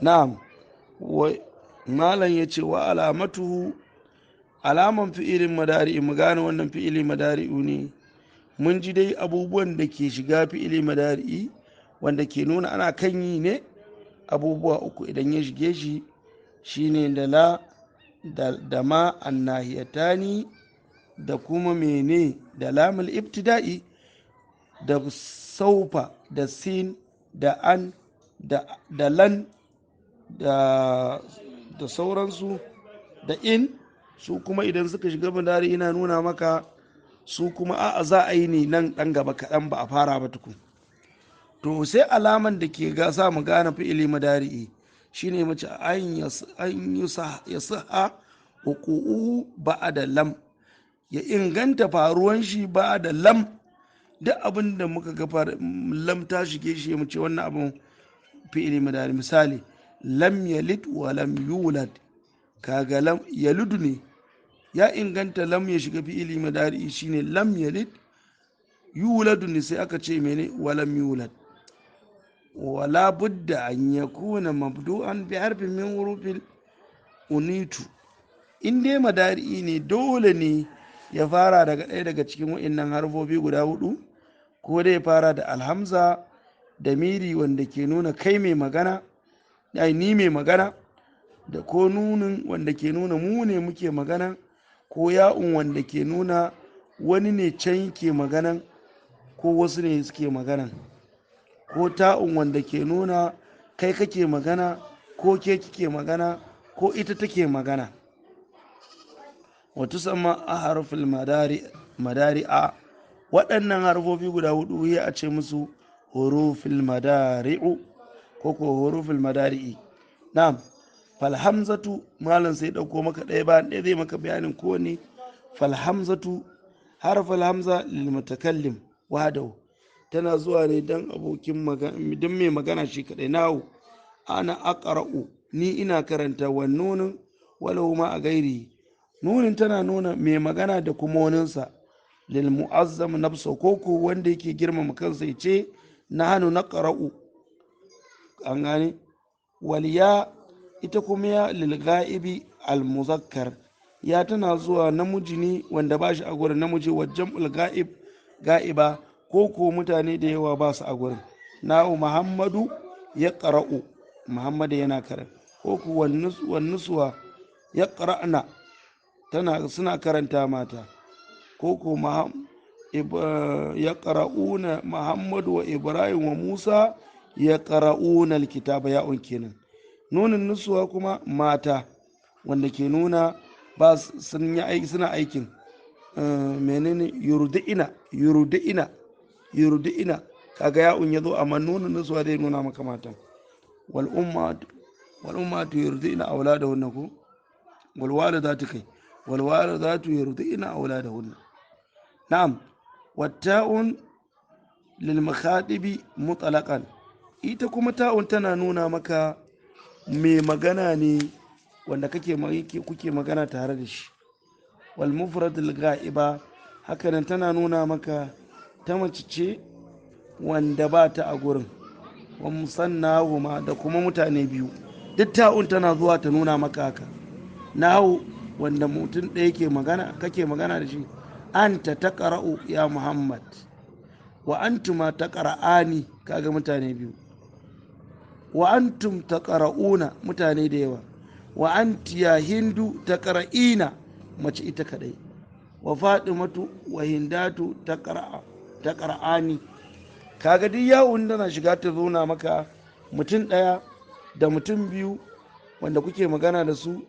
na'am. Malam ya ce wa alamatuhu, alaman fi'ilin madari'i, mu gane wannan fi'ili madari'u ne. Mun ji dai abubuwan da ke shiga fi'ili madari'i wanda ke nuna ana kan yi ne, abubuwa uku idan ya shige shi shine da la da ma annahiyatani da kuma mene da lamul ibtida'i da saufa da sin da an da lan da sauransu da in. Su kuma idan suka shiga madari ina nuna maka su kuma a za a yi ne nan dan gaba kaɗan ba a fara ba tukun. To sai alaman da ke sa mu gane fi'ili madari'i shine mace an ya saha uku ba da lam, ya inganta faruwan shi ba da lam. Duk abin da muka ga lam ta shige shi mu ce wannan abin fi'ili madari. Misali lam yalid wa lam yulad, kaga lam yaludu ne ya inganta lam ya shiga fi'ili madari shine lam yalid. Yuladu ne sai aka ce mene wa lam yulad. wala budda an yakuna mabdu'an bi harfin min hurufil unitu. In dai madari ne dole ne ya fara daga ɗaya daga cikin wa'innan harfofi guda hudu, ko dai ya fara da alhamza da miri wanda ke nuna kai mai magana, ni mai magana, da ko nunin wanda ke nuna mu ne muke magana, ko ya'un wanda ke nuna wani ne can ke magana ko wasu ne suke magana, ko ta'un wanda ke nuna kai kake magana ko ke kike magana ko ita take magana. Wata sama a harfin madari a waɗannan harfofi guda hudu ya a ce musu hurufil madari'u ko ko hurufil madari'i. Na'am. Falhamzatu, malam sai dauko maka ɗaya bayan ɗaya zai maka bayanin ko ne. Falhamzatu, harfal hamza lil mutakallim wahdahu, tana zuwa ne dan abokin magana, dan mai magana shi kadai. Nahu ana aqra'u, ni ina karanta. Wan nunin walau ma a gairi, nunin tana nuna mai magana da kuma waninsa. Lil mu'azzam nafsa, koko wanda yake girmama kansa ya ce nahnu naqra'u, an gane. Waliya, ita kuma ya lil ga'ibi al muzakkar, ya tana zuwa namiji ne wanda ba shi a gurin, namiji wajen ga'iba ko ko mutane da yawa ba su a gurin. Na'u muhammadu ya qara'u, muhammadu yana karanta. Ko ku wannusuwa ya qara'na, suna karanta mata. Ko ko ya qara'una muhammadu wa ibrahim wa musa ya qara'una alkitaba, ya'un kenan. Nunin nusuwa kuma mata wanda ke nuna ba suna aikin menene yurdi'ina, kaga ya'un yazo amma nunin nusuwa zai nuna maka mata. wal ummatu yurdi'ina auladahunna, ko wal walidatu yurdi'ina auladahunna. Na'am. Watta'un lil mukhatibi mutlaqan, ita kuma ta'un tana nuna maka mai magana ne wanda kuke magana tare da shi. Wal mufradul ga'iba, hakanan tana nuna maka ta mace ce wanda ba ta a gurin. Wa musannahuma, da kuma mutane biyu. Duk ta'un tana zuwa ta nuna maka haka. Nahu wanda mutum ɗaya kake magana da shi. Anta taqra'u ya muhammad, wa antuma taqra'ani, kaga mutane biyu. Wa antum taqra'una, mutane da yawa. Wa anti ya hindu taqra'ina, mace ita kadai. Wa fatimatu wa hindatu taqra'ani, kaga duk yawun tana shiga ta zauna maka mutum daya da mutum biyu wanda kuke magana da su.